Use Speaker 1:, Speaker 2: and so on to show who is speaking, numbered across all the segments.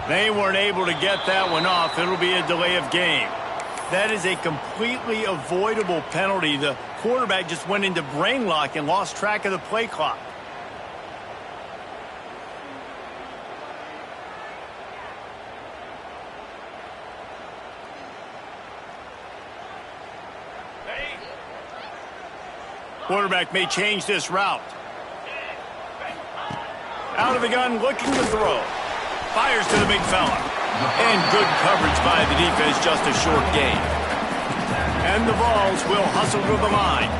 Speaker 1: They weren't able to get that one off. It'll be a delay of game. That is a completely avoidable penalty. The quarterback just went into brain lock and lost track of the play clock. Quarterback may change this route. Out of the gun, looking to throw. Fires to the big fella. And good coverage by the defense, just a short gain. And the Vols will hustle to the line.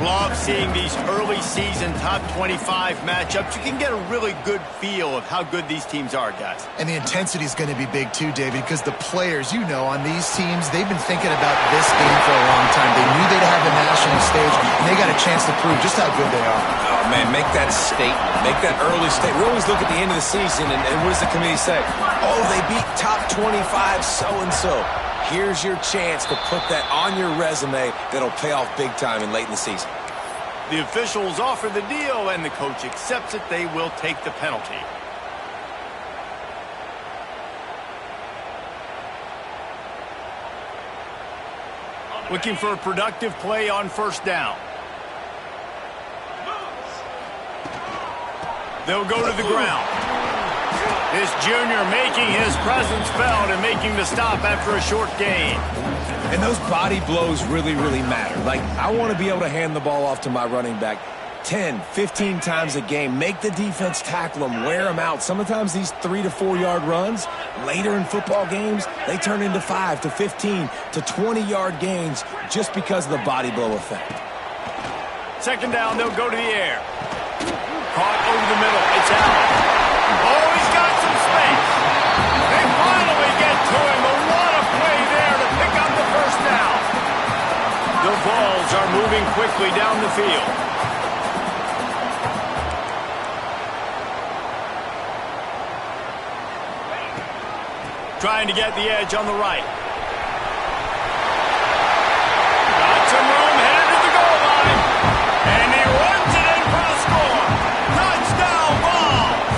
Speaker 1: Love seeing these early season top 25 matchups. You can get a really good feel of how good these teams are, guys.
Speaker 2: And the intensity is going to be big too, David, because the players, you know, on these teams, they've been thinking about this game for a long time. They knew they'd have the national stage, and they got a chance to prove just how good they are.
Speaker 3: Oh, man, make that statement. Make that early statement. We always look at the end of the season, and what does the committee say? Oh, they beat top 25 so-and-so. Here's your chance to put that on your resume that'll pay off big time and late in the season.
Speaker 1: The officials offer the deal, and the coach accepts it. They will take the penalty. Looking for a productive play on first down. They'll go to the ground. This junior making his presence felt and making the stop after a short gain.
Speaker 3: And those body blows really, really matter. Like, I want to be able to hand the ball off to my running back 10, 15 times a game. Make the defense tackle them, wear them out. Sometimes these 3 to 4 yard runs, later in football games, they turn into 5 to 15 to 20 yard gains just because of the body blow effect.
Speaker 1: Second down, they'll go to the air. Caught over the middle. It's out. Oh, he's got some space. They finally get to him, but what a play there to pick up the first down. The Vols are moving quickly down the field. Trying to get the edge on the right. Got some room, headed to the goal line. And he runs it in for the score. Touchdown, Vols.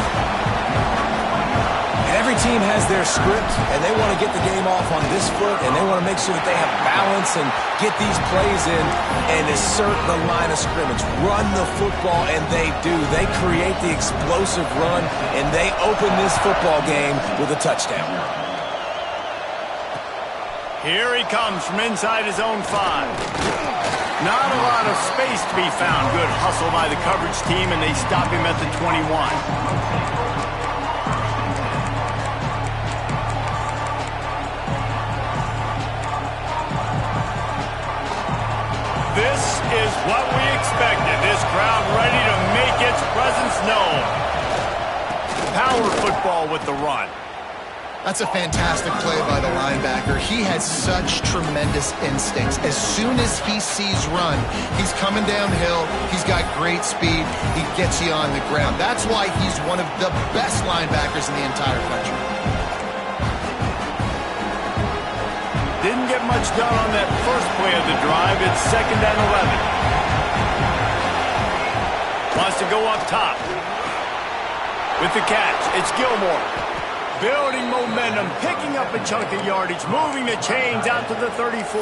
Speaker 3: Every team has their script, and they want to get the game off on this foot, and they want to make sure that they have balance and get these plays in and assert the line of scrimmage. Run the football, and they do. They create the explosive run, and they open this football game with a touchdown.
Speaker 1: Here he comes from inside his own 5. Not a lot of space to be found. Good hustle by the coverage team, and they stop him at the 21. This is what we expected. This crowd ready to make its presence known. Power football with the run.
Speaker 2: That's a fantastic play by the linebacker. He has such tremendous instincts. As soon as he sees run, he's coming downhill. He's got great speed. He gets you on the ground. That's why he's one of the best linebackers in the entire country.
Speaker 1: Didn't get much done on that first play of the drive. It's 2nd and 11. Wants to go up top. With the catch, it's Gilmore. Building momentum, picking up a chunk of yardage, moving the chains out to the 34.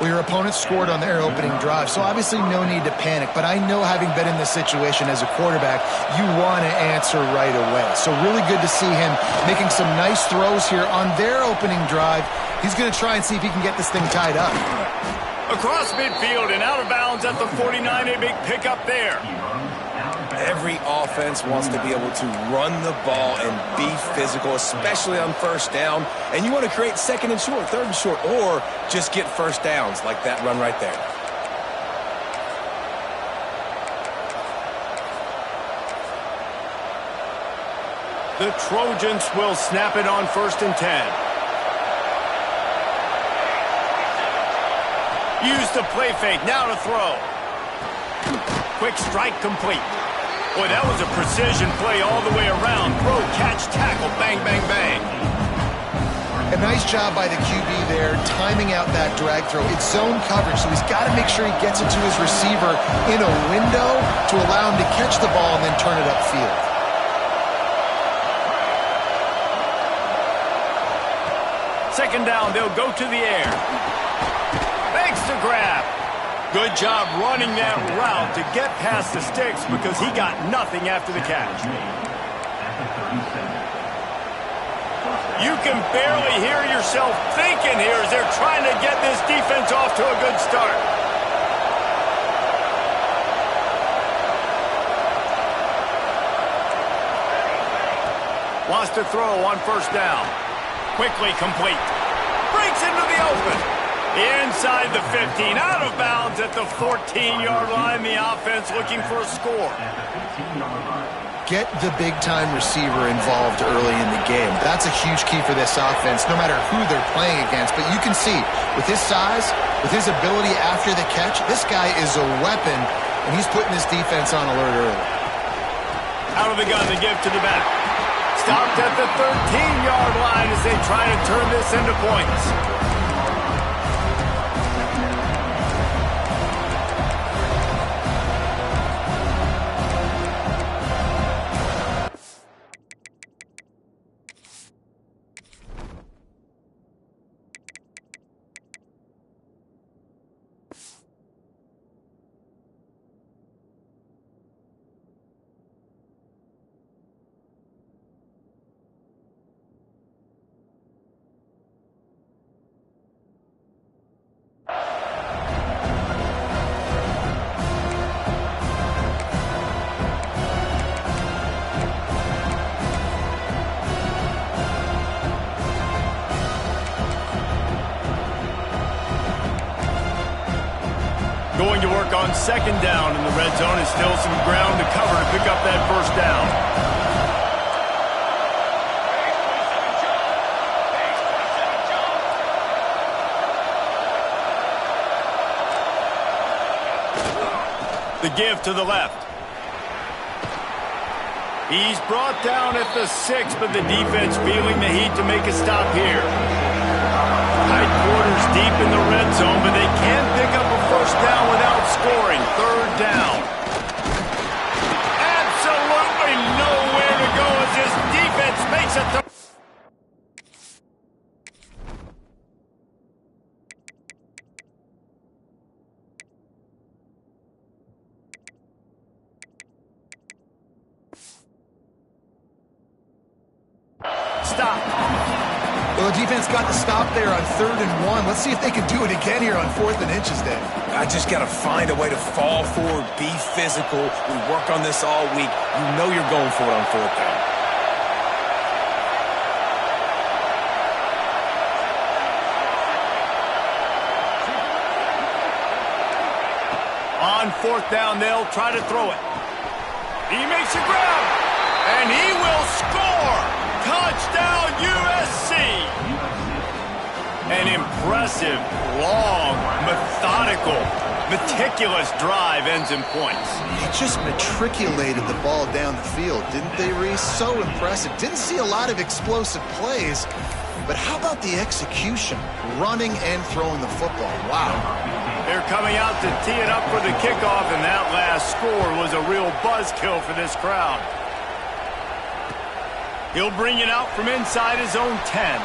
Speaker 2: Well, your opponent scored on their opening drive, so obviously no need to panic. But I know, having been in this situation as a quarterback, you want to answer right away. So really good to see him making some nice throws here on their opening drive. He's going to try and see if he can get this thing tied up.
Speaker 1: Across midfield and out of bounds at the 49, a big pickup there.
Speaker 3: Every offense wants to be able to run the ball and be physical, especially on first down. And you want to create 2nd and short, 3rd and short, or just get first downs like that run right there.
Speaker 1: The Trojans will snap it on 1st and 10. Use the play fake, now to throw. Quick strike complete. Boy, that was a precision play all the way around. Throw, catch, tackle, bang, bang, bang.
Speaker 2: A nice job by the QB there, timing out that drag throw. It's zone coverage, so he's got to make sure he gets it to his receiver in a window to allow him to catch the ball and then turn it upfield.
Speaker 1: Second down, they'll go to the air. Makes the grab. Good job running that route to get past the sticks because he got nothing after the catch. You can barely hear yourself thinking here as they're trying to get this defense off to a good start. Wants to throw on first down. Quickly complete. Breaks into the open. Inside the 15, out of bounds at the 14-yard line. The offense looking for a score.
Speaker 2: Get the big-time receiver involved early in the game. That's a huge key for this offense, no matter who they're playing against. But you can see, with his size, with his ability after the catch, this guy is a weapon, and he's putting this defense on alert early.
Speaker 1: Out of the gun to give to the back. Stopped at the 13-yard line as they try to turn this into points. Going to work on second down in the red zone. Is still some ground to cover to pick up that first down. The give to the left. He's brought down at the 6, but the defense feeling the heat to make a stop here. Tight quarters deep in the red zone, but they can't pick up a first down without scoring. Third down. Absolutely nowhere to go as this defense makes it. Stop.
Speaker 2: Well, the defense got the stop there on 3rd and 1. Let's see if they can do it again here on 4th and inches, Dave.
Speaker 3: I just got to find a way to fall forward, be physical. We work on this all week. You know you're going for it on 4th down.
Speaker 1: On 4th down, they'll try to throw it. He makes a grab, and he will score. Touchdown, USC! An impressive, long, methodical, meticulous drive ends in points.
Speaker 2: They just matriculated the ball down the field, didn't they, Reese? So impressive. Didn't see a lot of explosive plays, but how about the execution? Running and throwing the football. Wow.
Speaker 1: They're coming out to tee it up for the kickoff, and that last score was a real buzzkill for this crowd. He'll bring it out from inside his own 10.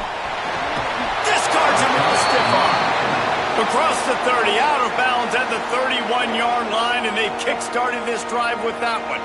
Speaker 1: Discards him with the stiff arm. Across the 30, out of bounds at the 31-yard line, and they kick-started this drive with that one.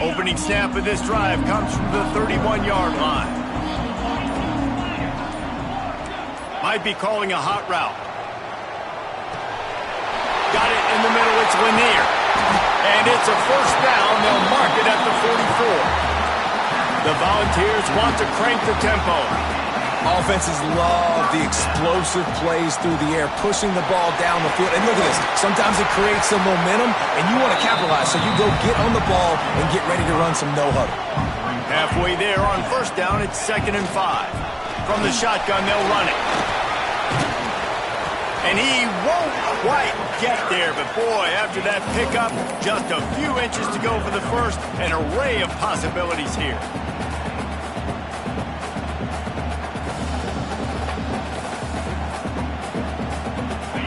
Speaker 1: Opening snap of this drive comes from the 31-yard line. Might be calling a hot route. Got it in the middle, it's Lanier. And it's a first down, they'll mark it at the 44. The Volunteers want to crank the tempo.
Speaker 3: Offenses love the explosive plays through the air, pushing the ball down the field. And look at this. Sometimes it creates some momentum, and you want to capitalize. So you go get on the ball and get ready to run some no-huddle.
Speaker 1: Halfway there on first down, it's 2nd and 5. From the shotgun, they'll run it. And he won't quite get there, but boy, after that pickup, just a few inches to go for the first, an array of possibilities here.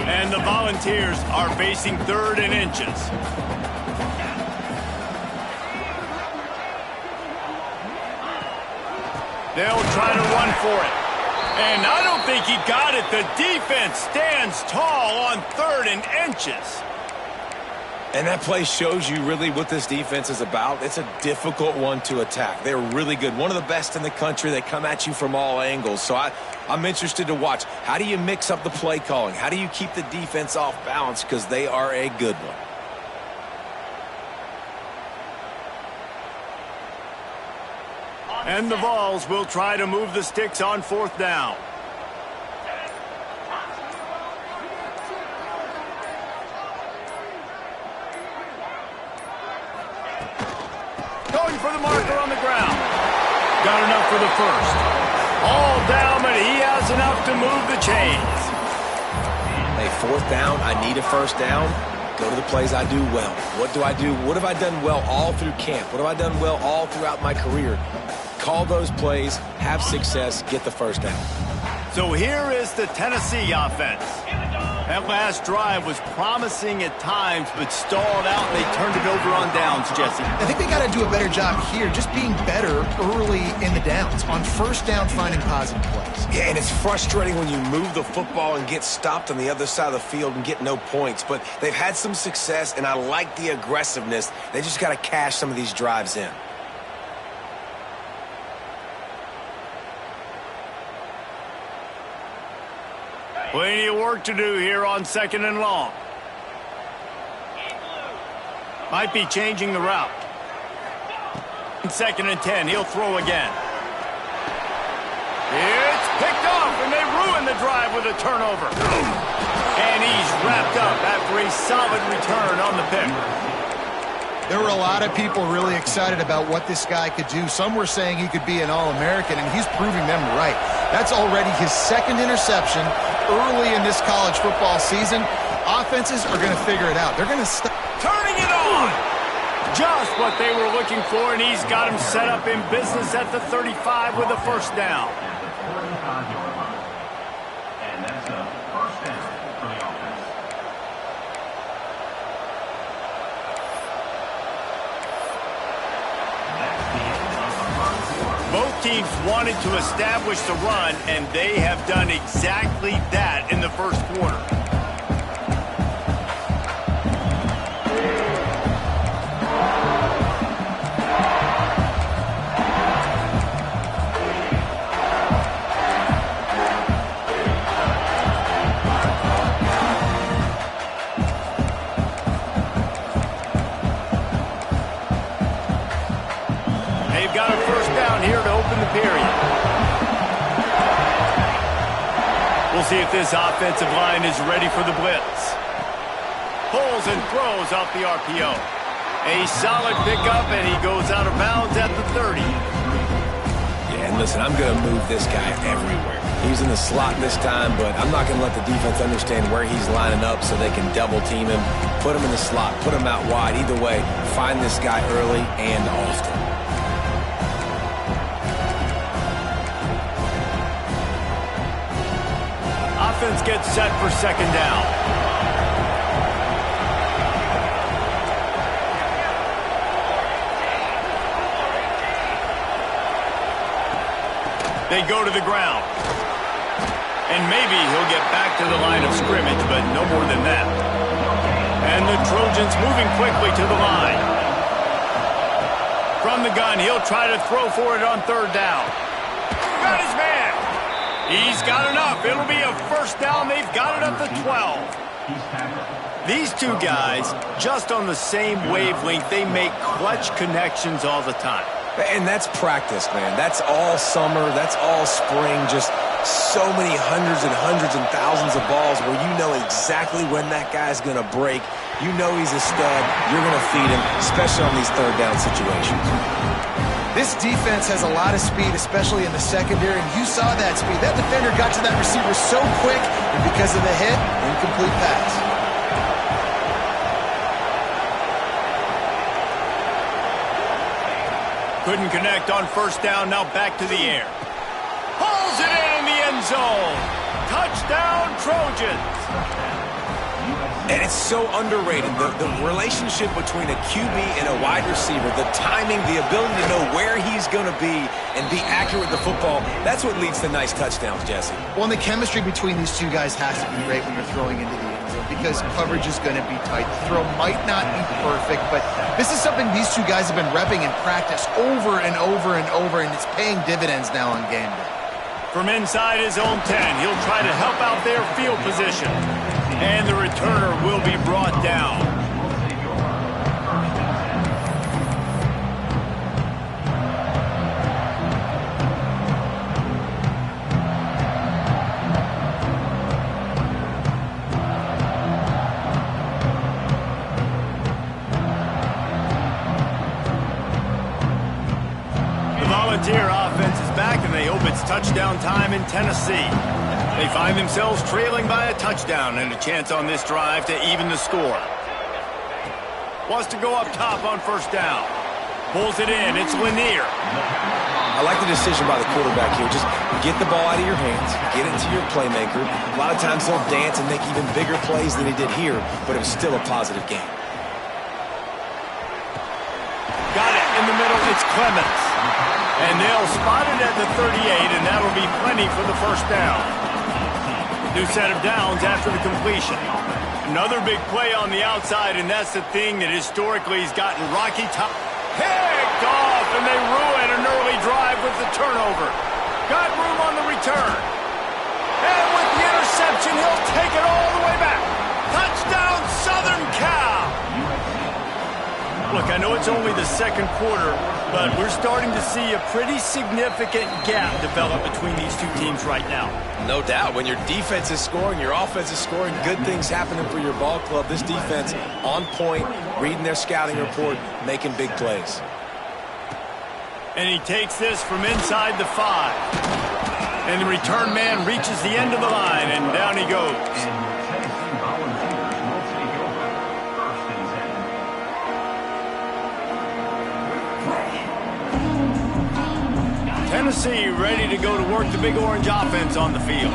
Speaker 1: And the Volunteers are facing 3rd and inches. They'll try to run for it. And I don't think he got it. The defense stands tall on 3rd and inches.
Speaker 3: And that play shows you really what this defense is about. It's a difficult one to attack. They're really good. One of the best in the country. They come at you from all angles. So I'm interested to watch. How do you mix up the play calling? How do you keep the defense off balance? Because they are a good one.
Speaker 1: And the Vols will try to move the sticks on 4th down. Going for the marker on the ground. Got enough for the first. All down, but he has enough to move the chains.
Speaker 3: Hey, 4th down, I need a first down. Go to the plays I do well. What do I do? What have I done well all through camp? What have I done well all throughout my career? Call those plays, have success, get the first down.
Speaker 1: So here is the Tennessee offense. That last drive was promising at times, but stalled out, and they turned it over on downs, Jesse.
Speaker 2: I think they got to do a better job here, just being better early in the downs. On 1st down, finding positive plays.
Speaker 3: Yeah, and it's frustrating when you move the football and get stopped on the other side of the field and get no points. But they've had some success, and I like the aggressiveness. They just got to cash some of these drives in.
Speaker 1: Plenty of work to do here on 2nd and long. Might be changing the route. 2nd and 10, he'll throw again. It's picked off, and they ruin the drive with a turnover. And he's wrapped up after a solid return on the pick.
Speaker 2: There were a lot of people really excited about what this guy could do. Some were saying he could be an All-American, and he's proving them right. That's already his 2nd interception early in this college football season. Offenses are going to figure it out. They're going to stop.
Speaker 1: Turning it on! Just what they were looking for, and he's got him set up in business at the 35 with a first down.
Speaker 4: And that's a first down for the offense.
Speaker 1: Both teams wanted to establish the run, and they have done exactly that in the first quarter. They've got a first down here to open the period. We'll see if this offensive line is ready for the blitz. Pulls and throws off the RPO. A solid pickup, and he goes out of bounds at the 30.
Speaker 3: Yeah, and listen, I'm going to move this guy everywhere. He's in the slot this time, but I'm not going to let the defense understand where he's lining up so they can double team him, put him in the slot, put him out wide. Either way, find this guy early and often.
Speaker 1: Offense gets set for 2nd down. They go to the ground. And maybe he'll get back to the line of scrimmage, but no more than that. And the Trojans moving quickly to the line. From the gun, he'll try to throw for it on 3rd down. Got his man. He's got enough. It'll be a first down. They've got it at the 12. These two guys, just on the same wavelength, they make clutch connections all the time.
Speaker 3: And that's practice, man. That's all summer. That's all spring. Just so many hundreds and thousands of balls where you know exactly when that guy's going to break. You know he's a stud. You're going to feed him, especially on these 3rd down situations.
Speaker 2: This defense has a lot of speed, especially in the secondary, and you saw that speed. That defender got to that receiver so quick, and because of the hit, incomplete pass.
Speaker 1: Couldn't connect on first down, now back to the air. Pulls it in the end zone. Touchdown, Trojans.
Speaker 3: And it's so underrated, the relationship between a QB and a wide receiver, the timing, the ability to know where he's going to be and be accurate with the football, that's what leads to nice touchdowns, Jesse.
Speaker 2: Well, and the chemistry between these two guys has to be great when you're throwing into the end zone because coverage is going to be tight. The throw might not be perfect, but this is something these two guys have been repping in practice over and over and over, and it's paying dividends now on game day.
Speaker 1: From inside his own 10, he'll try to help out their field position. And the returner will be brought down. The Volunteer offense is back, and they hope it's touchdown time in Tennessee. They find themselves trailing by a touchdown and a chance on this drive to even the score. Wants to go up top on first down. Pulls it in. It's Lanier.
Speaker 3: I like the decision by the quarterback here. Just get the ball out of your hands, get it to your playmaker. A lot of times he'll dance and make even bigger plays than he did here, but it was still a positive game.
Speaker 1: Got it in the middle. It's Clemens. And they'll spot it at the 38, and that'll be plenty for the first down. New set of downs after the completion. Another big play on the outside, and that's the thing that historically has gotten Rocky top. Picked off, and they ruin an early drive with the turnover. Got room on the return. And with the interception, he'll take it all the way back. Touchdown, Southern Cal. Look, I know it's only the second quarter, but we're starting to see a pretty significant gap develop between these two teams right now.
Speaker 3: No doubt. When your defense is scoring, your offense is scoring, good things happening for your ball club. This defense on point, reading their scouting report, making big plays.
Speaker 1: And he takes this from inside the 5. And the return man reaches the end of the line, and down he goes. Tennessee ready to go to work the Big Orange offense on the field.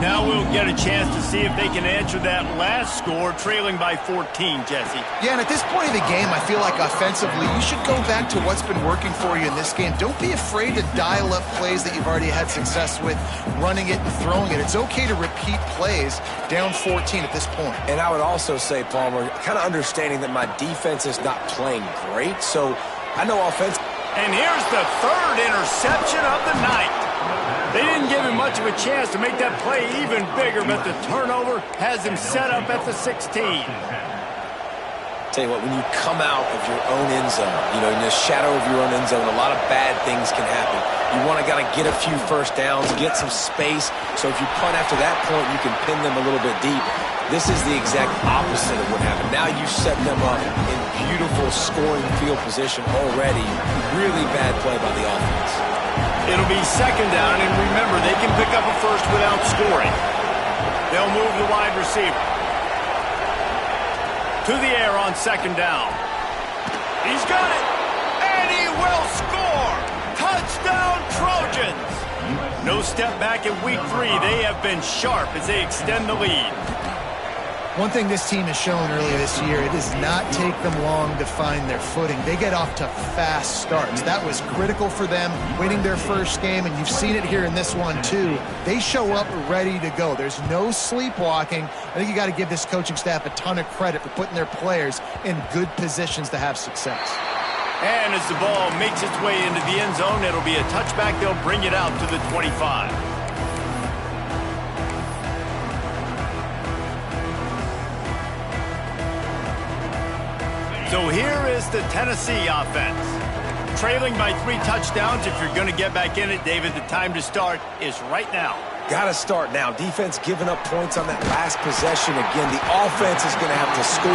Speaker 1: Now we'll get a chance to see if they can answer that last score, trailing by 14, Jesse.
Speaker 2: Yeah, and at this point of the game, I feel like offensively, you should go back to what's been working for you in this game. Don't be afraid to dial up plays that you've already had success with, running it and throwing it. It's okay to repeat plays down 14 at this point.
Speaker 3: And I would also say, Palmer, kind of understanding that my defense is not playing great, so I know offense.
Speaker 1: And here's the third interception of the night. They didn't give him much of a chance to make that play even bigger, but the turnover has him set up at the 16.
Speaker 3: Tell you what, when you come out of your own end zone, in the shadow of your own end zone, a lot of bad things can happen. You want to get a few first downs, get some space, so if you punt after that point, you can pin them a little bit deep. This is the exact opposite of what happened. Now you set them up in beautiful scoring field position already. Really bad play by the offense.
Speaker 1: It'll be second down, and remember, they can pick up a first without scoring. They'll move the wide receiver to the air on second down. He's got it, and he will score. Touchdown, Trojans. No step back in week 3. They have been sharp as they extend the lead.
Speaker 2: One thing this team has shown earlier this year, it does not take them long to find their footing. They get off to fast starts. That was critical for them, winning their first game, and you've seen it here in this one too. They show up ready to go. There's no sleepwalking. I think you got to give this coaching staff a ton of credit for putting their players in good positions to have success.
Speaker 1: And as the ball makes its way into the end zone, it'll be a touchback. They'll bring it out to the 25. So here is the Tennessee offense. Trailing by 3 touchdowns. If you're going to get back in it, David, the time to start is right now.
Speaker 3: Got to start now. Defense giving up points on that last possession. Again, the offense is going to have to score,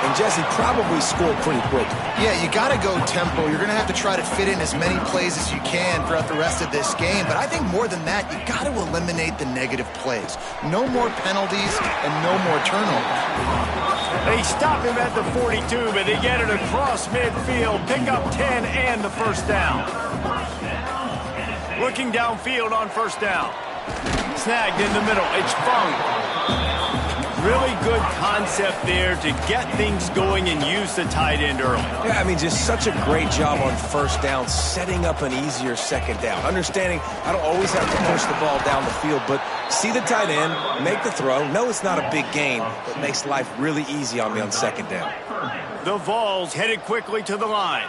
Speaker 3: and Jesse probably score pretty quick.
Speaker 2: Yeah, you got to go tempo. You're going to have to try to fit in as many plays as you can throughout the rest of this game. But I think more than that, you got to eliminate the negative plays. No more penalties and no more turnovers.
Speaker 1: They stop him at the 42, but they get it across midfield, pick up 10 and the first down. Looking downfield on first down. Snagged in the middle. It's Fung. Really good concept there to get things going and use the tight end early.
Speaker 3: Yeah, I mean, just such a great job on first down, setting up an easier second down. Understanding I don't always have to push the ball down the field, but see the tight end, make the throw. No, it's not a big gain, but makes life really easy on me on second down.
Speaker 1: The Vols headed quickly to the line.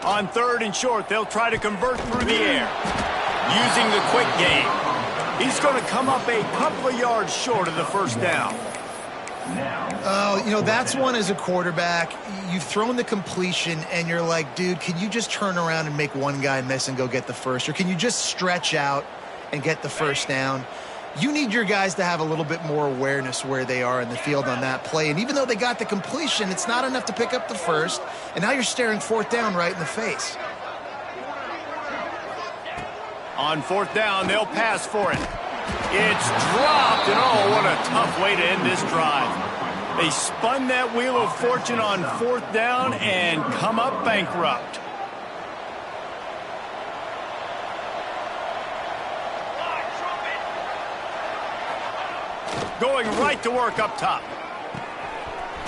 Speaker 1: On third and short, they'll try to convert through the air. Using the quick game. He's going to come up a couple of yards short of the first down.
Speaker 2: Oh, you know, that's one as a quarterback. You've thrown the completion, and you're like, dude, can you just turn around and make one guy miss and go get the first? Or can you just stretch out and get the first down? You need your guys to have a little bit more awareness where they are in the field on that play. And even though they got the completion, it's not enough to pick up the first. And now you're staring fourth down right in the face.
Speaker 1: On fourth down, they'll pass for it. It's dropped, and oh, what a tough way to end this drive. They spun that wheel of fortune on fourth down and come up bankrupt. Going right to work up top.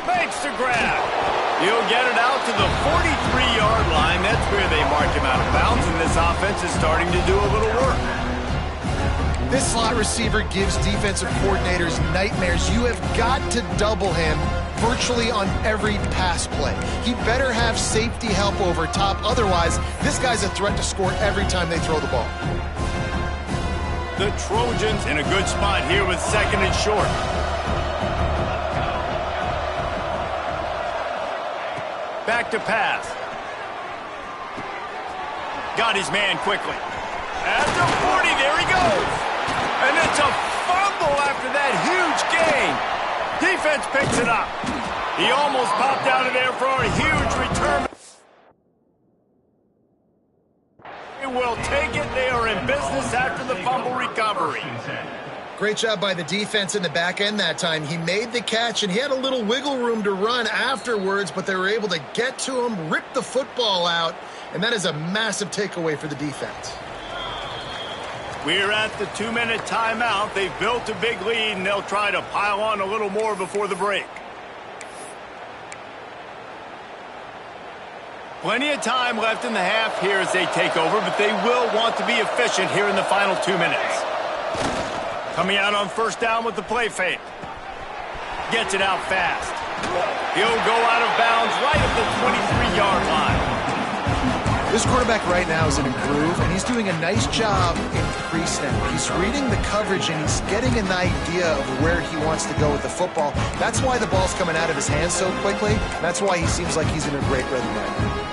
Speaker 1: Makes the grab. He'll get it out to the 43-yard line. That's where they mark him out of bounds, and this offense is starting to do a little work.
Speaker 2: This slot receiver gives defensive coordinators nightmares. You have got to double him virtually on every pass play. He better have safety help over top. Otherwise, this guy's a threat to score every time they throw the ball.
Speaker 1: The Trojans in a good spot here with second and short. Back to pass. Got his man quickly. At the 40, there he goes. And it's a fumble after that huge gain. Defense picks it up. He almost popped out of there for a huge return. They will take it. They are in business after the fumble recovery.
Speaker 2: Great job by the defense in the back end that time. He made the catch, and he had a little wiggle room to run afterwards, but they were able to get to him, rip the football out, and that is a massive takeaway for the defense.
Speaker 1: We're at the 2-minute timeout. They've built a big lead, and they'll try to pile on a little more before the break. Plenty of time left in the half here as they take over, but they will want to be efficient here in the final 2 minutes. Coming out on first down with the play fake. Gets it out fast. He'll go out of bounds right at the 23-yard line.
Speaker 2: This quarterback right now is in a groove, and he's doing a nice job in pre-snap. He's reading the coverage, and he's getting an idea of where he wants to go with the football. That's why the ball's coming out of his hands so quickly. That's why he seems like he's in a great rhythm right now.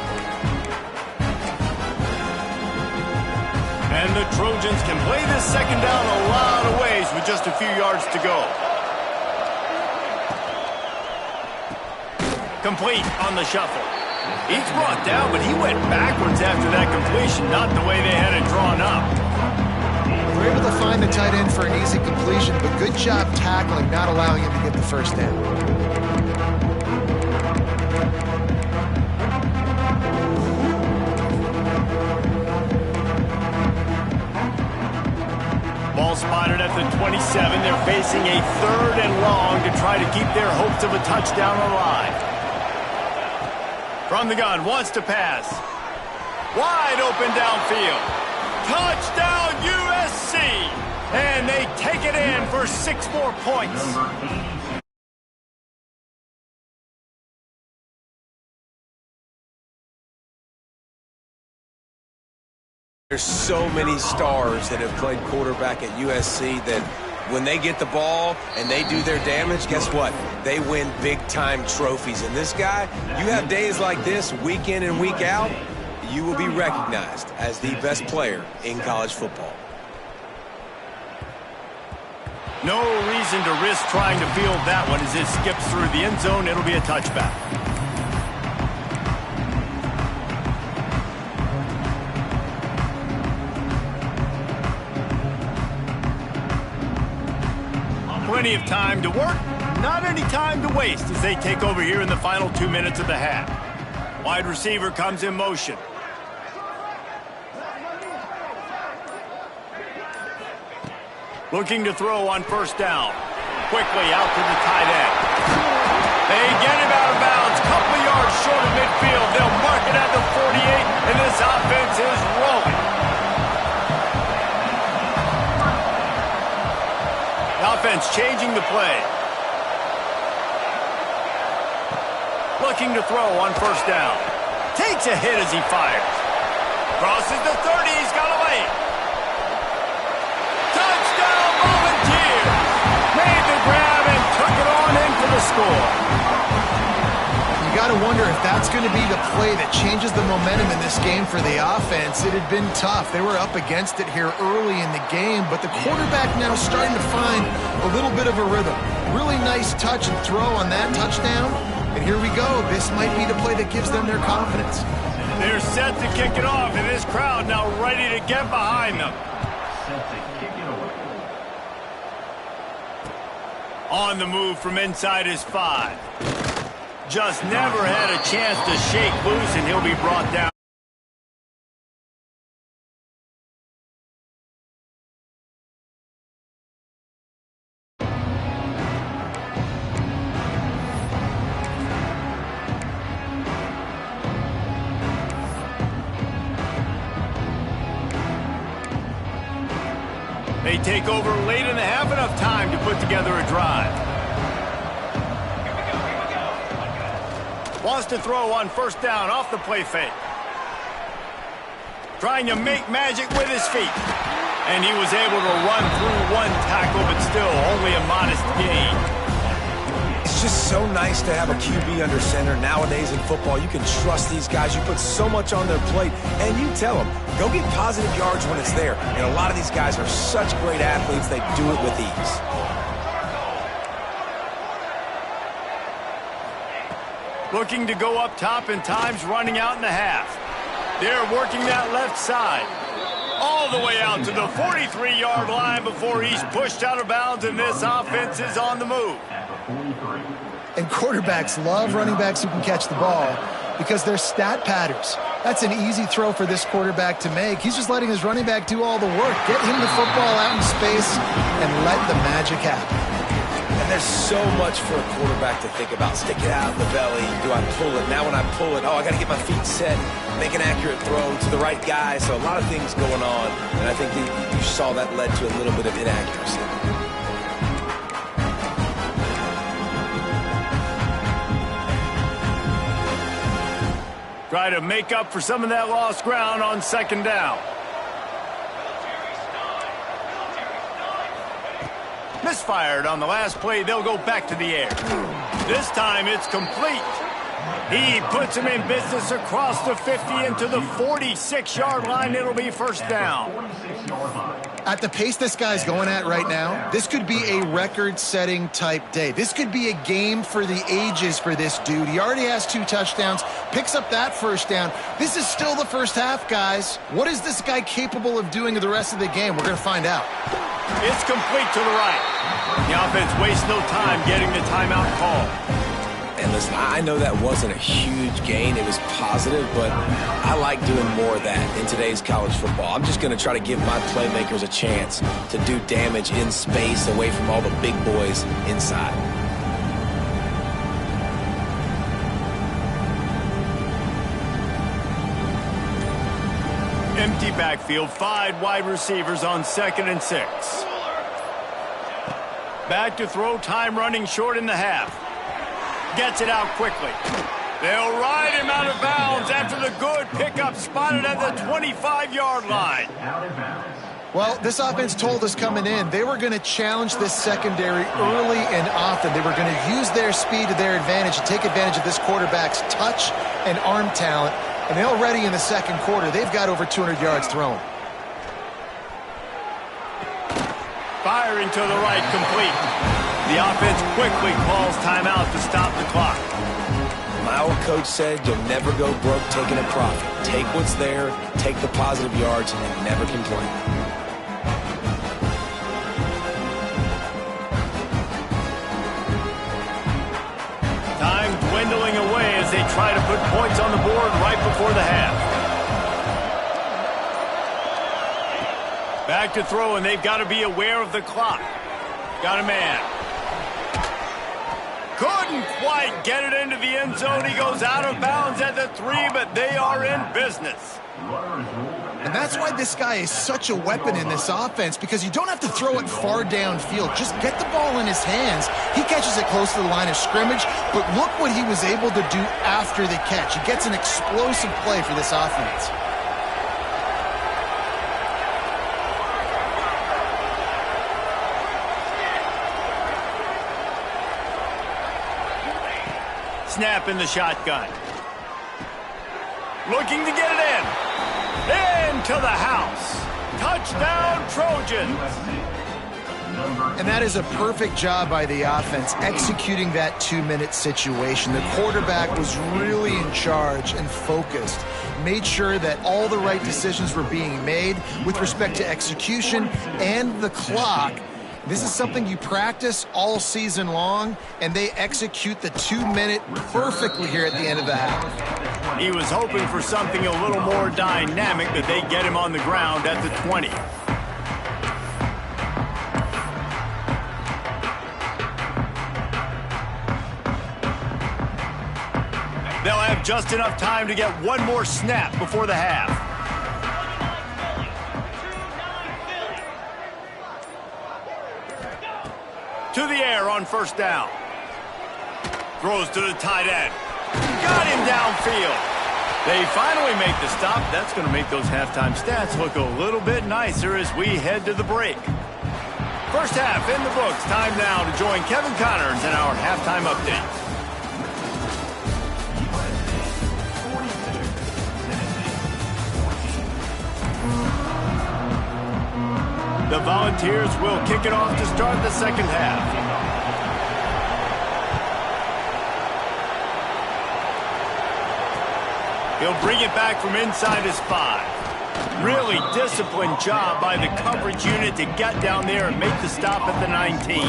Speaker 1: And the Trojans can play this second down a lot of ways with just a few yards to go. Complete on the shuffle. He's brought down, but he went backwards after that completion, not the way they had it drawn up.
Speaker 2: They're able to find the tight end for an easy completion, but good job tackling, not allowing him to get the first down.
Speaker 1: Ball spotted at the 27. They're facing a third and long to try to keep their hopes of a touchdown alive. From the gun, wants to pass. Wide open downfield. Touchdown USC! And they take it in for 6 more points.
Speaker 3: There's so many stars that have played quarterback at USC that when they get the ball and they do their damage, guess what? They win big-time trophies. And this guy, you have days like this, week in and week out, you will be recognized as the best player in college football.
Speaker 1: No reason to risk trying to field that one as it skips through the end zone. It'll be a touchback. Plenty of time to work, not any time to waste as they take over here in the final 2 minutes of the half. Wide receiver comes in motion. Looking to throw on first down. Quickly out to the tight end. They get him out of bounds. Couple of yards short of midfield. They'll mark it at the 48, and this offense is rolling. The offense changing the play. Looking to throw on first down. Takes a hit as he fires. Crosses the 30. He's got away. Touchdown Volunteers! Made the grab and took it on in for the score.
Speaker 2: You got to wonder if that's going to be the play that changes the momentum in this game for the offense. It had been tough. They were up against it here early in the game, but the quarterback now starting to find a little bit of a rhythm. Really nice touch and throw on that touchdown. And here we go. This might be the play that gives them their confidence.
Speaker 1: They're set to kick it off, and this crowd now ready to get behind them.
Speaker 4: Set to kick it away.
Speaker 1: On the move from inside his 5. Just never had a chance to shake loose, and he'll be brought down. They take over late in the half, enough time to put together a drive. Wants to throw on first down off the play fake. Trying to make magic with his feet. And he was able to run through one tackle, but still only a modest gain.
Speaker 3: It's just so nice to have a QB under center. Nowadays in football, you can trust these guys. You put so much on their plate, and you tell them, go get positive yards when it's there. And a lot of these guys are such great athletes, they do it with ease.
Speaker 1: Looking to go up top, and time's running out in the half. They're working that left side. All the way out to the 43-yard line before he's pushed out of bounds, and this offense is on the move.
Speaker 2: And quarterbacks love running backs who can catch the ball because they're stat patters. That's an easy throw for this quarterback to make. He's just letting his running back do all the work. Get him the football out in space and let the magic happen.
Speaker 3: And there's so much for a quarterback to think about. Stick it out in the belly. Do I pull it? Now when I pull it, I got to get my feet set, make an accurate throw to the right guy. So a lot of things going on, and I think you saw that led to a little bit of inaccuracy.
Speaker 1: Try to make up for some of that lost ground on second down. Misfired on the last play. They'll go back to the air. This time it's complete. He puts him in business across the 50 into the 46-yard line. It'll be first down.
Speaker 2: At the pace this guy's going at right now, this could be a record-setting type day. This could be a game for the ages for this dude. He already has 2 touchdowns, picks up that first down. This is still the first half, guys. What is this guy capable of doing in the rest of the game? We're going to find out.
Speaker 1: It's complete to the right. The offense wastes no time getting the timeout call.
Speaker 3: And listen, I know that wasn't a huge gain. It was positive, but I like doing more of that in today's college football. I'm just going to try to give my playmakers a chance to do damage in space away from all the big boys inside.
Speaker 1: Empty backfield, 5 wide receivers on 2nd and 6. Back to throw, time running short in the half. Gets it out quickly. They'll ride him out of bounds after the good pickup spotted at the 25-yard line.
Speaker 2: Well, this offense told us coming in they were going to challenge this secondary early and often. They were going to use their speed to their advantage and take advantage of this quarterback's touch and arm talent. And already in the second quarter, they've got over 200 yards thrown.
Speaker 1: Firing to the right, complete. The offense quickly calls timeout to stop the clock.
Speaker 3: My old coach said you'll never go broke taking a profit. Take what's there, take the positive yards, and never complain.
Speaker 1: Time dwindling away as they try to put points on the board right before the half. Back to throw, and they've got to be aware of the clock. Got a man. Couldn't quite get it into the end zone. He goes out of bounds at the 3, but they are in business.
Speaker 2: And that's why this guy is such a weapon in this offense, because you don't have to throw it far downfield. Just get the ball in his hands. He catches it close to the line of scrimmage, but look what he was able to do after the catch. He gets an explosive play for this offense.
Speaker 1: Snap in the shotgun. Looking to get it in. Into the house. Touchdown, Trojans.
Speaker 2: And that is a perfect job by the offense, executing that 2-minute situation. The quarterback was really in charge and focused. Made sure that all the right decisions were being made with respect to execution and the clock. This is something you practice all season long, and they execute the 2-minute perfectly here at the end of the half.
Speaker 1: He was hoping for something a little more dynamic, but they get him on the ground at the 20. They'll have just enough time to get one more snap before the half. To the air on first down. Throws to the tight end. Got him downfield. They finally make the stop. That's going to make those halftime stats look a little bit nicer as we head to the break. First half in the books. Time now to join Kevin Connors in our halftime update. The Volunteers will kick it off to start the second half. He'll bring it back from inside his 5. Really disciplined job by the coverage unit to get down there and make the stop at the 19.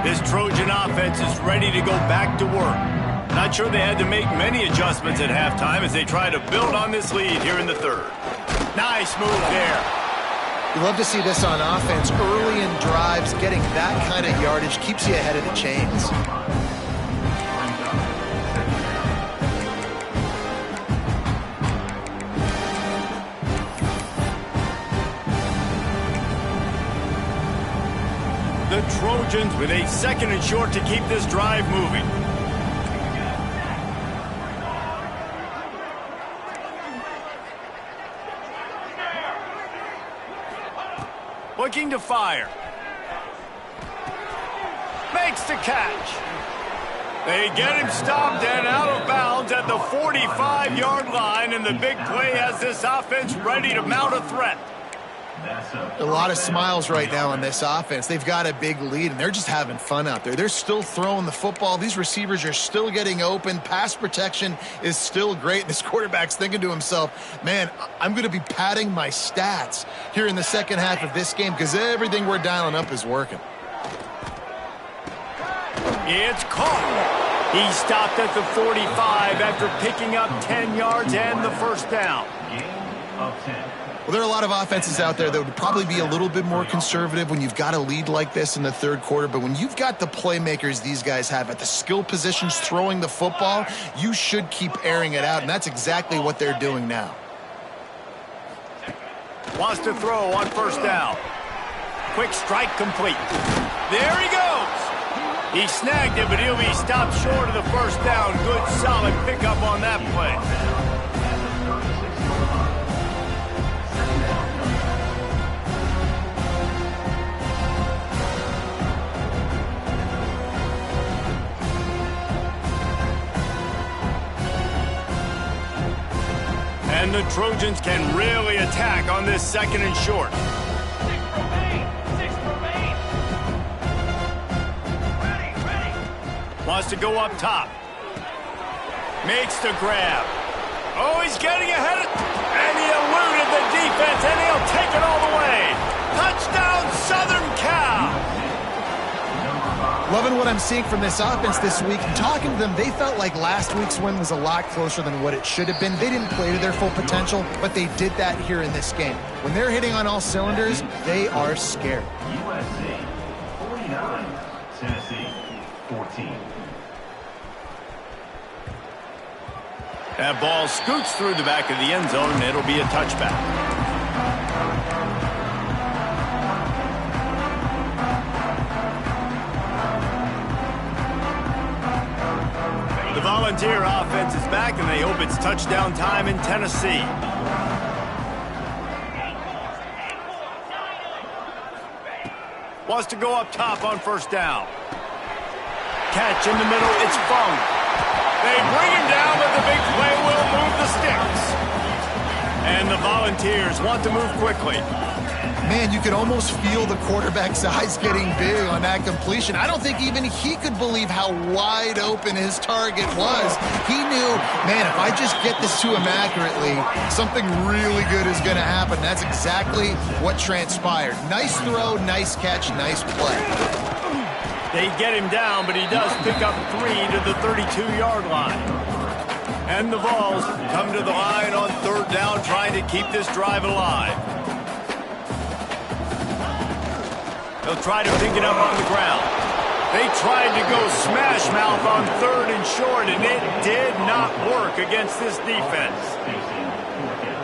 Speaker 1: This Trojan offense is ready to go back to work. Not sure they had to make many adjustments at halftime as they try to build on this lead here in the third. Nice move there.
Speaker 2: You love to see this on offense. Early in drives, getting that kind of yardage keeps you ahead of the chains.
Speaker 1: The Trojans with a second and short to keep this drive moving. Looking to fire. Makes the catch. They get him stopped and out of bounds at the 45-yard line, and the big play has this offense ready to mount a threat.
Speaker 2: A lot of smiles right now on this offense. They've got a big lead, and they're just having fun out there. They're still throwing the football. These receivers are still getting open. Pass protection is still great. This quarterback's thinking to himself, man, I'm going to be padding my stats here in the second half of this game because everything we're dialing up is working.
Speaker 1: It's caught. He stopped at the 45 after picking up 10 yards and the first down.
Speaker 2: Well, there are a lot of offenses out there that would probably be a little bit more conservative when you've got a lead like this in the third quarter. But when you've got the playmakers these guys have at the skill positions throwing the football, you should keep airing it out. And that's exactly what they're doing now.
Speaker 1: Wants to throw on first down. Quick strike complete. There he goes. He snagged it, but he'll be stopped short of the first down. Good, solid pickup on that play. And the Trojans can really attack on this 2nd and short.
Speaker 4: 6 remain. Ready.
Speaker 1: Wants to go up top. Makes the grab. Oh, he's getting ahead. And he eluded the defense, and he'll take it all the way. Touchdown, Southern Cal.
Speaker 2: Loving what I'm seeing from this offense this week. Talking to them, they felt like last week's win was a lot closer than what it should have been. They didn't play to their full potential, but they did that here in this game. When they're hitting on all cylinders, they are scared.
Speaker 4: USC 49, Tennessee 14.
Speaker 1: That ball scoots through the back of the end zone, and it'll be a touchback. The Volunteer offense is back, and they hope it's touchdown time in Tennessee. Wants to go up top on 1st down. Catch in the middle, it's Fung. They bring him down, but the big play will move the sticks. And the Volunteers want to move quickly.
Speaker 2: Man, you could almost feel the quarterback's eyes getting big on that completion. I don't think even he could believe how wide open his target was. He knew, man, if I just get this to him accurately, something really good is going to happen. That's exactly what transpired. Nice throw, nice catch, nice play.
Speaker 1: They get him down, but he does pick up 3 to the 32-yard line. And the Vols come to the line on 3rd down, trying to keep this drive alive. They'll try to pick it up on the ground. They tried to go smash mouth on 3rd and short, and it did not work against this defense.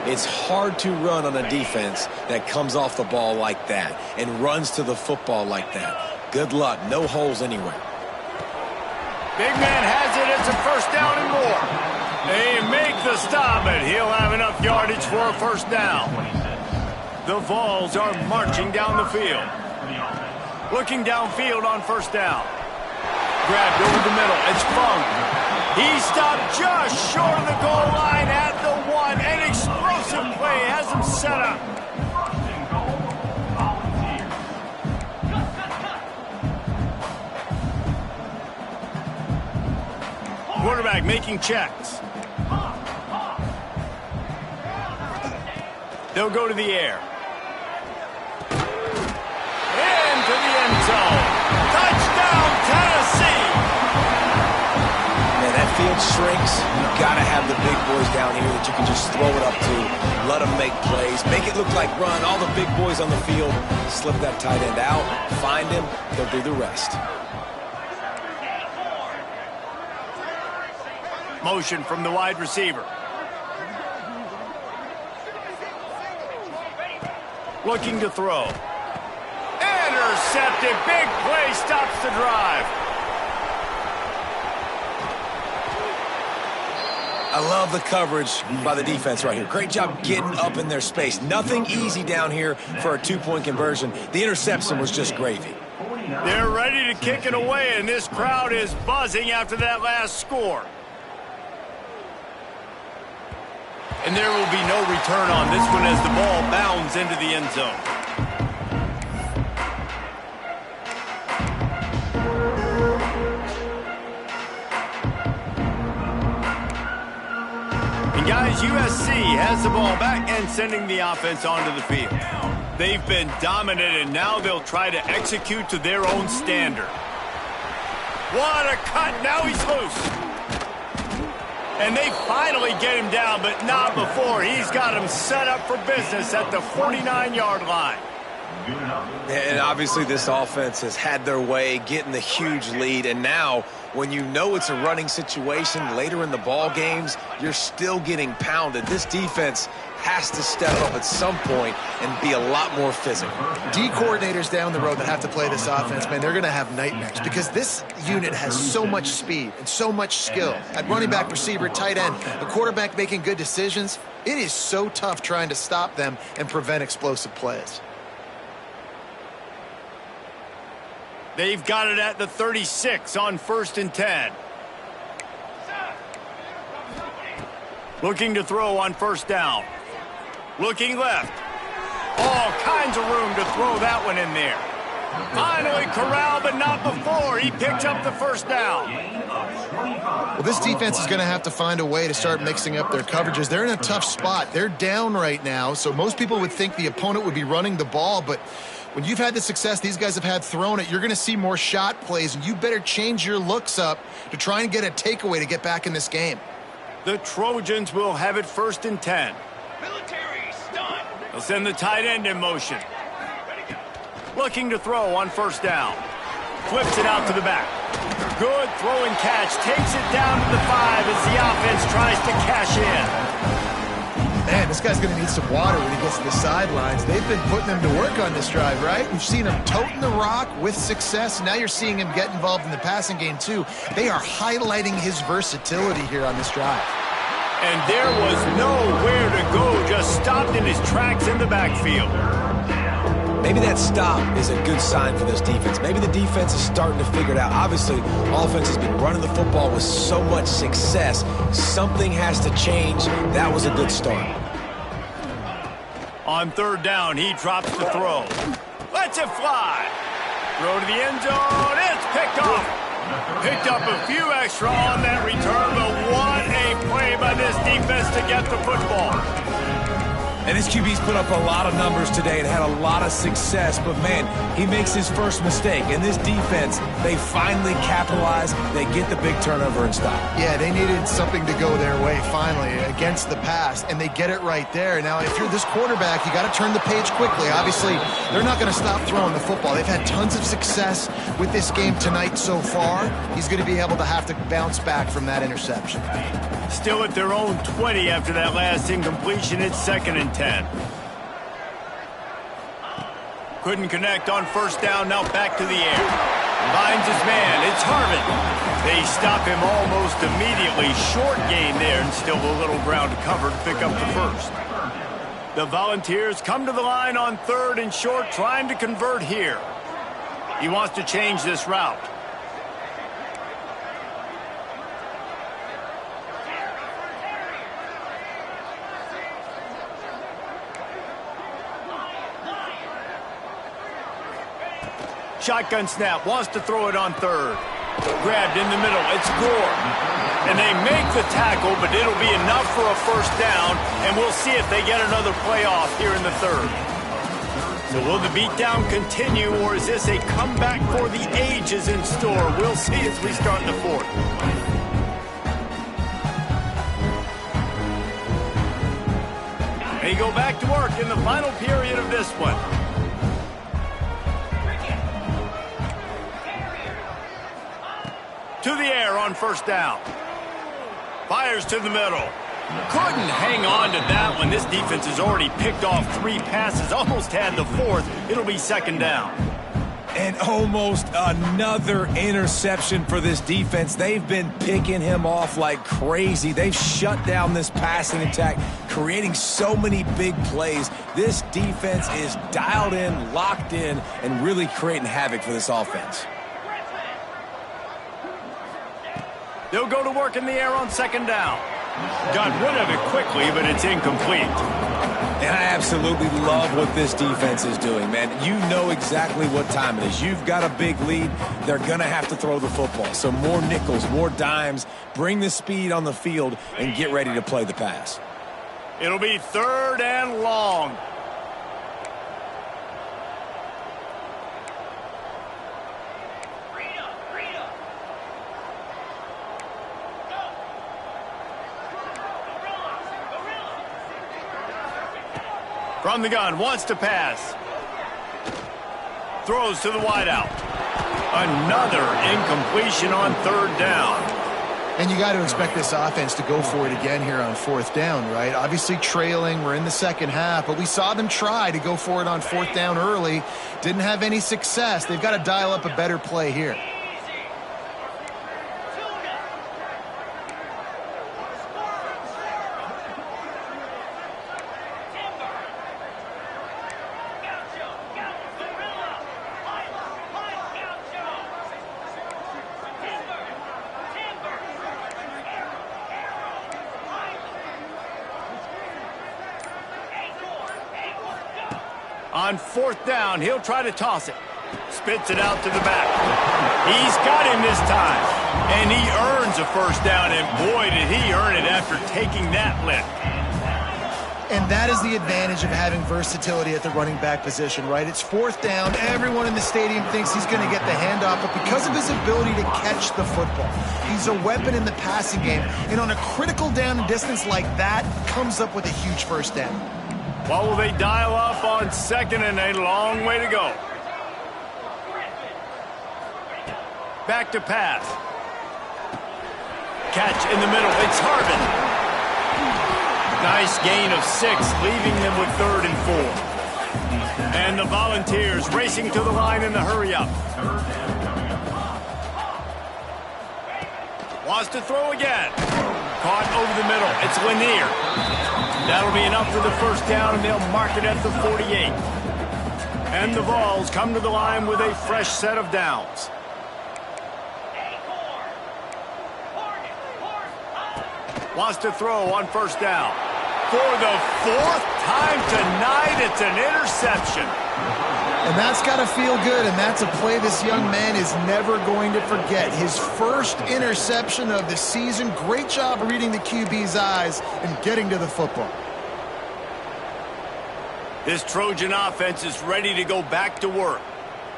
Speaker 3: It's hard to run on a defense that comes off the ball like that and runs to the football like that. Good luck. No holes anywhere.
Speaker 1: Big man has it. It's a 1st down and more. They make the stop, but he'll have enough yardage for a 1st down. The Vols are marching down the field. Looking downfield on 1st down. Grabbed over the middle. It's Fung. He stopped just short of the goal line at the 1. An explosive play has him set up. Quarterback making checks. They'll go to the air. Into the end zone. Touchdown, Tennessee!
Speaker 3: Man, that field shrinks. You've got to have the big boys down here that you can just throw it up to. Let them make plays. Make it look like run. All the big boys on the field. Slip that tight end out. Find him. They'll do the rest.
Speaker 1: Motion from the wide receiver. Looking to throw. Intercepted. Big play stops the drive.
Speaker 3: I love the coverage by the defense right here. Great job getting up in their space. Nothing easy down here for a 2-point conversion. The interception was just gravy.
Speaker 1: They're ready to kick it away, and this crowd is buzzing after that last score. And there will be no return on this one as the ball bounds into the end zone. And guys, USC has the ball back and sending the offense onto the field. They've been dominant, and now they'll try to execute to their own standard. What a cut! Now he's loose. And they finally get him down, but not before. He's got him set up for business at the 49-yard line.
Speaker 3: And obviously this offense has had their way, getting the huge lead. And now, when you know it's a running situation later in the ball games, you're still getting pounded. This defense has to step up at some point and be a lot more physical.
Speaker 2: D coordinators down the road that have to play this offense, man, they're going to have nightmares because this unit has so much speed and so much skill. At running back, receiver, tight end, the quarterback making good decisions, it is so tough trying to stop them and prevent explosive plays.
Speaker 1: They've got it at the 36 on 1st and 10. Looking to throw on first down. Looking left. All kinds of room to throw that one in there. Finally corralled, but not before. He picked up the first down.
Speaker 2: Well, this defense is going to have to find a way to start mixing up their coverages. They're in a tough spot. They're down right now, so most people would think the opponent would be running the ball, but when you've had the success these guys have had throwing it, you're going to see more shot plays, and you better change your looks up to try and get a takeaway to get back in this game.
Speaker 1: The Trojans will have it 1st and 10. They'll send the tight end in motion. Looking to throw on first down. Flips it out to the back. Good throwing catch. Takes it down to the 5 as the offense tries to cash in.
Speaker 2: Man, this guy's going to need some water when he gets to the sidelines. They've been putting him to work on this drive, right? We've seen him toting the rock with success. Now you're seeing him get involved in the passing game, too. They are highlighting his versatility here on this drive.
Speaker 1: And there was nowhere to go. Just stopped in his tracks in the backfield.
Speaker 3: Maybe that stop is a good sign for this defense. Maybe the defense is starting to figure it out. Obviously, offense has been running the football with so much success. Something has to change. That was a good start.
Speaker 1: On third down, he drops the throw. Lets it fly. Throw to the end zone. It's picked off. Picked up a few extra on that return, but what a play by this defense to get the football.
Speaker 3: And his QB's put up a lot of numbers today and had a lot of success, but man, he makes his first mistake. And this defense, they finally capitalize. They get the big turnover and stop.
Speaker 2: Yeah, they needed something to go their way finally against the pass, and they get it right there. Now, if you're this quarterback, you got to turn the page quickly. Obviously, they're not going to stop throwing the football. They've had tons of success with this game tonight so far. He's going to be able to have to bounce back from that interception.
Speaker 1: Still at their own 20 after that last incompletion. It's 2nd and 10. Couldn't connect on first down. Now back to the air. Finds his man. It's Harvin. They stop him almost immediately. Short gain there, and still a little ground to cover to pick up the first. The Volunteers come to the line on 3rd and short, trying to convert here. He wants to change this route. Shotgun snap, wants to throw it on 3rd. Grabbed in the middle, it's Gore. And they make the tackle, but it'll be enough for a first down, and we'll see if they get another playoff here in the 3rd. So will the beatdown continue, or is this a comeback for the ages in store? We'll see as we start in the 4th. They go back to work in the final period of this one. To the air on first down. Fires to the middle. Couldn't hang on to that one. This defense has already picked off 3 passes, almost had the 4th. It'll be 2nd down.
Speaker 3: And almost another interception for this defense. They've been picking him off like crazy. They've shut down this passing attack, creating so many big plays. This defense is dialed in, locked in, and really creating havoc for this offense.
Speaker 1: They'll go to work in the air on 2nd down. Got rid of it quickly, but it's incomplete.
Speaker 3: And I absolutely love what this defense is doing, man. You know exactly what time it is. You've got a big lead. They're going to have to throw the football. So more nickels, more dimes. Bring the speed on the field and get ready to play the pass.
Speaker 1: It'll be 3rd and long. From the gun, wants to pass. Throws to the wideout. Another incompletion on 3rd down.
Speaker 2: And you got to expect this offense to go for it again here on 4th down, right? Obviously trailing, we're in the 2nd half, but we saw them try to go for it on 4th down early. Didn't have any success. They've got to dial up a better play here.
Speaker 1: On 4th down, he'll try to toss it. Spits it out to the back. He's got him this time. And he earns a 1st down, and boy, did he earn it after taking that lift.
Speaker 2: And that is the advantage of having versatility at the running back position, right? It's 4th down. Everyone in the stadium thinks he's going to get the handoff, but because of his ability to catch the football, he's a weapon in the passing game. And on a critical down and distance like that, comes up with a huge 1st down.
Speaker 1: What will they dial up on 2nd and a long way to go? Back to pass. Catch in the middle. It's Harvin. Nice gain of 6, leaving them with 3rd and 4. And the Volunteers racing to the line in the hurry-up. Wants to throw again. Caught over the middle. It's Lanier. That'll be enough for the 1st down, and they'll mark it at the 48. And the Vols come to the line with a fresh set of downs. Wants to throw on 1st down. For the 4th time tonight, it's an interception.
Speaker 2: And that's got to feel good, and that's a play this young man is never going to forget. His 1st interception of the season. Great job reading the QB's eyes and getting to the football.
Speaker 1: This Trojan offense is ready to go back to work.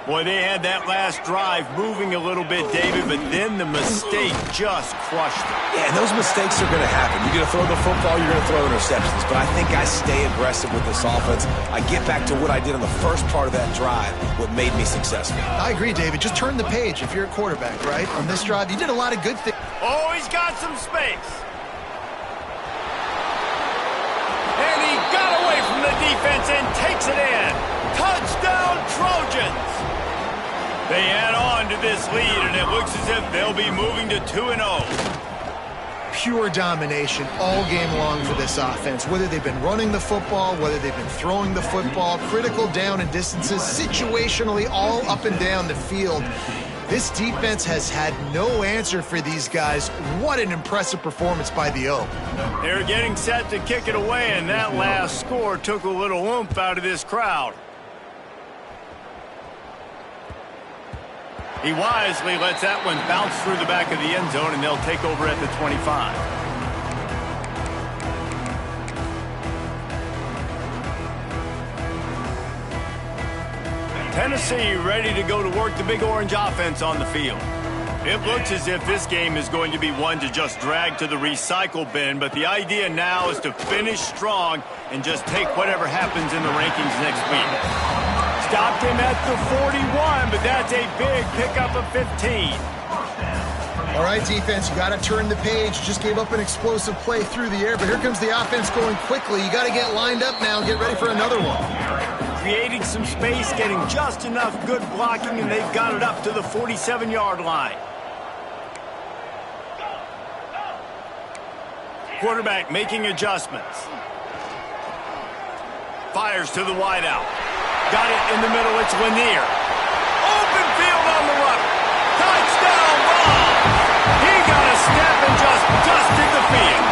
Speaker 1: Boy, they had that last drive moving a little bit, David, but then the mistake just crushed them.
Speaker 3: Yeah, and those mistakes are going to happen. You're going to throw the football, you're going to throw interceptions. But I think I stay aggressive with this offense. I get back to what I did on the first part of that drive, what made me successful.
Speaker 2: I agree, David. Just turn the page if you're a quarterback, right? On this drive, you did a lot of good things.
Speaker 1: Oh, he's got some space. And he got away from the defense and takes it in. Touchdown, Trojans. They add on to this lead, and it looks as if they'll be moving to 2-0.
Speaker 2: Pure domination all game long for this offense. Whether they've been running the football, whether they've been throwing the football, critical down and distances, situationally all up and down the field. This defense has had no answer for these guys. What an impressive performance by the O.
Speaker 1: They're getting set to kick it away, and that last score took a little oomph out of this crowd. He wisely lets that one bounce through the back of the end zone, and they'll take over at the 25. Tennessee ready to go to work the Big Orange offense on the field. It looks as if this game is going to be one to just drag to the recycle bin, but the idea now is to finish strong and just take whatever happens in the rankings next week. Stopped him at the 41, but that's a big pickup of 15.
Speaker 2: All right, defense, you got to turn the page. Just gave up an explosive play through the air, but here comes the offense going quickly. You got to get lined up now and get ready for another one.
Speaker 1: Creating some space, getting just enough good blocking, and they've got it up to the 47-yard line. Quarterback making adjustments. Fires to the wideout. Got it in the middle. It's Lanier. Open field on the run. Touchdown, ball. He got a step and just dusted the field.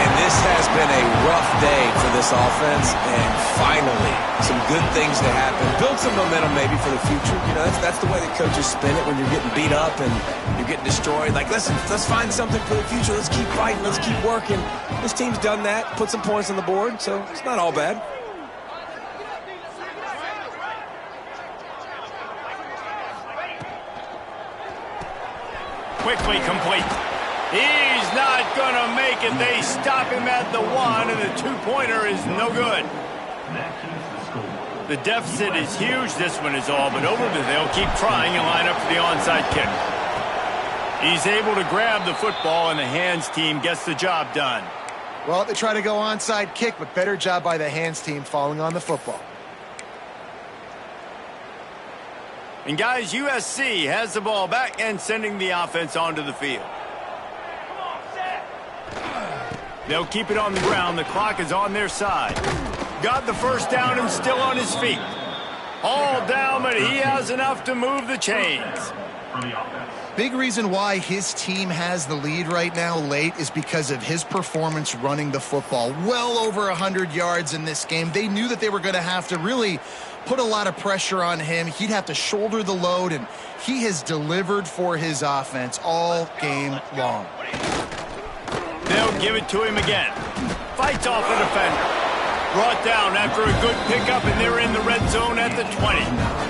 Speaker 3: And this has been a rough day for this offense, and finally some good things to happen. Build some momentum maybe for the future. You know, that's the way the coaches spin it when you're getting beat up and you're getting destroyed. Like, listen, let's find something for the future. Let's keep fighting. Let's keep working. This team's done that, put some points on the board, so it's not all bad.
Speaker 1: Quickly complete. He's not going to make it. They stop him at the 1, and the 2-pointer is no good. The deficit is huge. This one is all but over, but they'll keep trying and line up for the onside kick. He's able to grab the football, and the hands team gets the job done.
Speaker 2: Well, they try to go onside kick, but better job by the hands team falling on the football.
Speaker 1: And guys, USC has the ball back and sending the offense onto the field. They'll keep it on the ground. The clock is on their side. Got the 1st down and still on his feet. All down, but he has enough to move the chains.
Speaker 2: Big reason why his team has the lead right now late is because of his performance running the football. Well over 100 yards in this game. They knew that they were going to have to really put a lot of pressure on him. He'd have to shoulder the load, and he has delivered for his offense all game long.
Speaker 1: They'll give it to him again. Fights off a defender. Brought down after a good pickup, and they're in the red zone at the 20.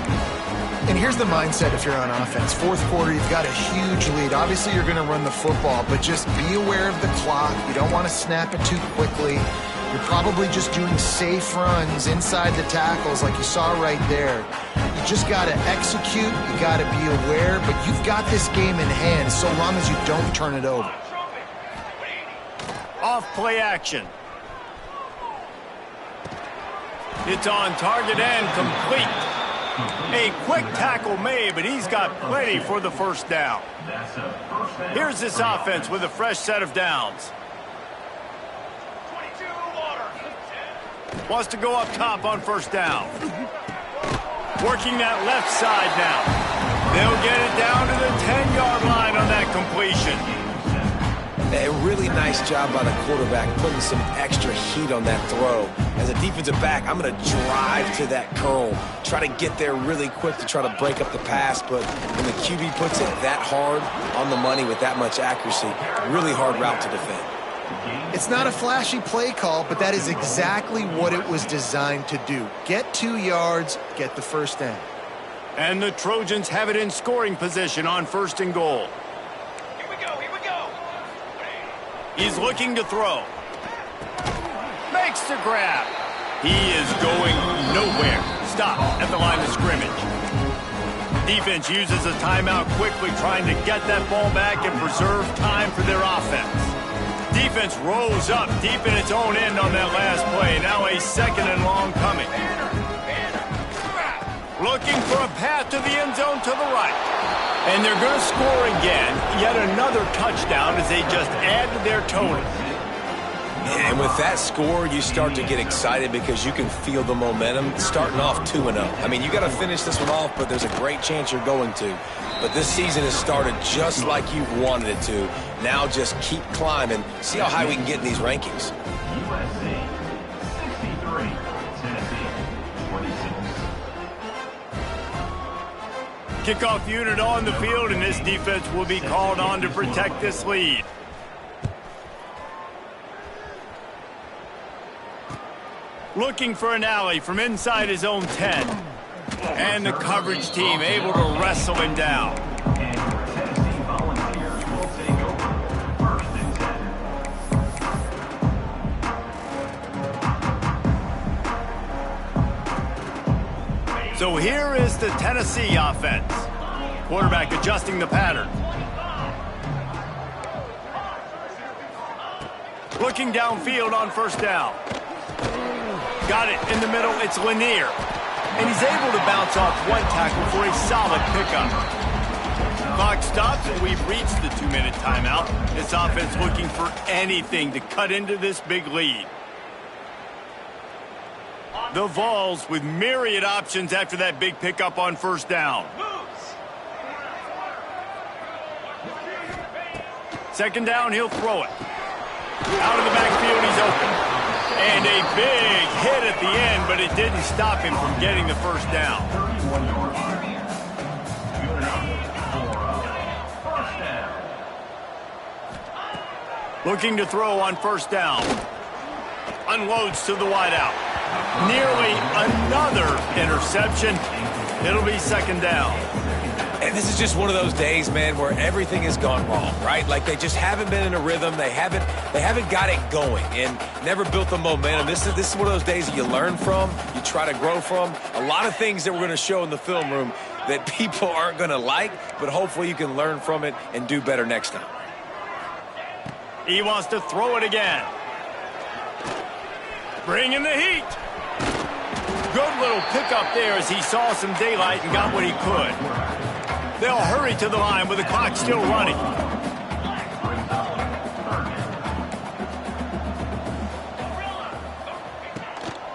Speaker 2: And here's the mindset if you're on offense. Fourth quarter, you've got a huge lead. Obviously, you're going to run the football, but just be aware of the clock. You don't want to snap it too quickly. You're probably just doing safe runs inside the tackles like you saw right there. You just got to execute. You got to be aware, but you've got this game in hand so long as you don't turn it over.
Speaker 1: Off play action. It's on target and complete. A quick tackle made, but he's got plenty for the first down. Here's this offense with a fresh set of downs. Wants to go up top on first down. Working that left side now. They'll get it down to the 10-yard line on that completion.
Speaker 3: A really nice job by the quarterback putting some extra heat on that throw. As a defensive back, I'm going to drive to that curl, try to get there really quick to try to break up the pass, but when the QB puts it that hard on the money with that much accuracy, really hard route to defend.
Speaker 2: It's not a flashy play call, but that is exactly what it was designed to do. Get 2 yards, get the first down.
Speaker 1: And the Trojans have it in scoring position on 1st and goal. He's looking to throw. Makes the grab. He is going nowhere. Stop at the line of scrimmage. Defense uses a timeout quickly, trying to get that ball back and preserve time for their offense. Defense rolls up deep in its own end on that last play. Now a 2nd and long coming. Looking for a path to the end zone to the right. And they're going to score again. Yet another touchdown as they just add to their total.
Speaker 3: And with that score, you start to get excited because you can feel the momentum starting off 2-0. I mean, you got to finish this one off, but there's a great chance you're going to. But this season has started just like you've wanted it to. Now just keep climbing. See how high we can get in these rankings.
Speaker 4: USC 63, Tennessee 26.
Speaker 1: Kickoff unit on the field, and this defense will be called on to protect this lead. Looking for an alley from inside his own 10. And the coverage team able to wrestle him down.
Speaker 4: And Tennessee Volunteers will take over 1st and 10.
Speaker 1: So here is the Tennessee offense. Quarterback adjusting the pattern. Looking downfield on 1st down. Got it in the middle. It's Lanier. And he's able to bounce off one tackle for a solid pickup. Clock stops, and we've reached the 2-minute timeout. This offense looking for anything to cut into this big lead. The Vols with myriad options after that big pickup on 1st down. 2nd down, he'll throw it. Out of the backfield, he's open. And a big hit at the end, but it didn't stop him from getting the 1st down.
Speaker 4: 31-yard line. Unit up for 1st down.
Speaker 1: Looking to throw on 1st down. Unloads to the wideout. Nearly another interception. It'll be 2nd down.
Speaker 3: And this is just one of those days, man, where everything has gone wrong, right? Like they just haven't been in a rhythm. They haven't got it going and never built the momentum. This is one of those days that you learn from, you try to grow from. A lot of things that we're going to show in the film room that people aren't going to like, but hopefully you can learn from it and do better next time.
Speaker 1: He wants to throw it again. Bringing the heat. Good little pickup there as he saw some daylight and got what he could. They'll hurry to the line with the clock still running.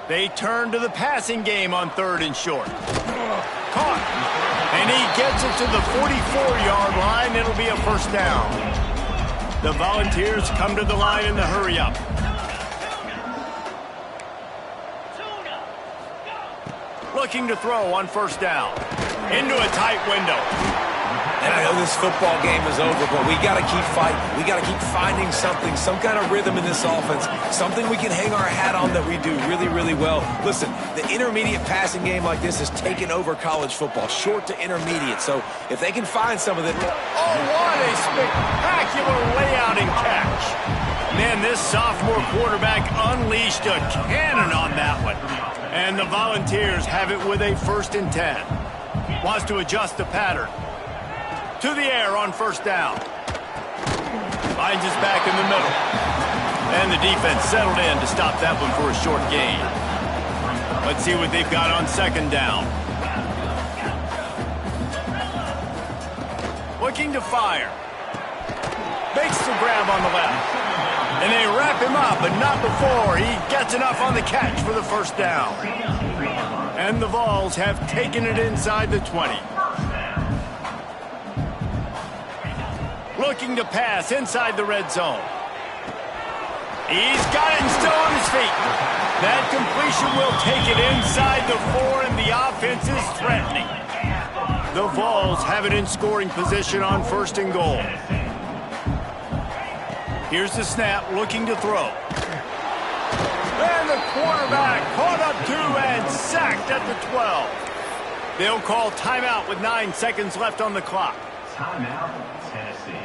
Speaker 1: They turn to the passing game on 3rd and short. Caught. And he gets it to the 44-yard line. It'll be a first down. The Volunteers come to the line in the hurry-up. Looking to throw on first down. Into a tight window.
Speaker 3: And I know this football game is over, but we got to keep fighting. We got to keep finding something, some kind of rhythm in this offense, something we can hang our hat on that we do really, really well. Listen, the intermediate passing game like this has taken over college football, short to intermediate. So if they can find some of it.
Speaker 1: Oh, what a spectacular layout and catch. Man, this sophomore quarterback unleashed a cannon on that one. And the Volunteers have it with a 1st and 10. Wants to adjust the pattern. To the air on first down. Finds his back in the middle. And the defense settled in to stop that one for a short gain. Let's see what they've got on second down. Looking to fire. Makes the grab on the left. And they wrap him up, but not before he gets enough on the catch for the first down. And the Vols have taken it inside the 20. Looking to pass inside the red zone. He's got it and still on his feet. That completion will take it inside the 4, and the offense is threatening. The Vols have it in scoring position on 1st and goal. Here's the snap, looking to throw. And the quarterback caught up to and sacked at the 12. They'll call timeout with 9 seconds left on the clock.
Speaker 4: Timeout, Tennessee.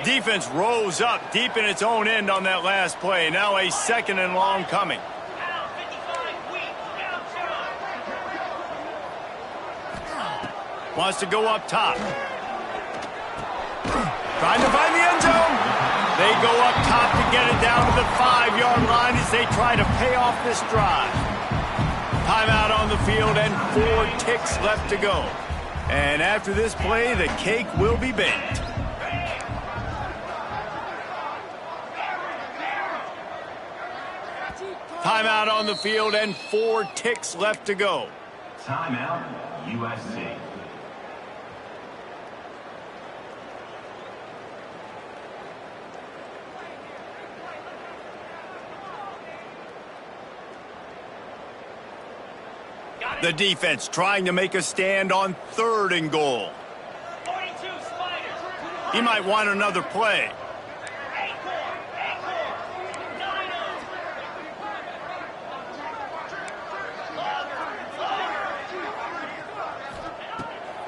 Speaker 1: Defense rose up deep in its own end on that last play. Now a 2nd and long coming. Wants to go up top. Trying to find the end zone. They go up top to get it down to the 5-yard line as they try to pay off this drive. Timeout on the field and 4 ticks left to go. And after this play, the cake will be baked. Timeout on the field and 4 ticks left to go.
Speaker 4: Timeout, USC.
Speaker 1: The defense trying to make a stand on 3rd and goal. He might want another play.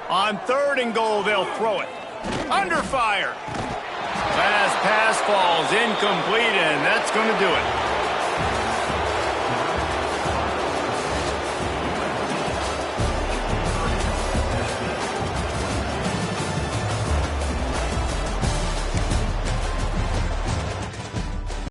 Speaker 1: On 3rd and goal, they'll throw it. Under fire. Last pass falls incomplete, and that's going to do it.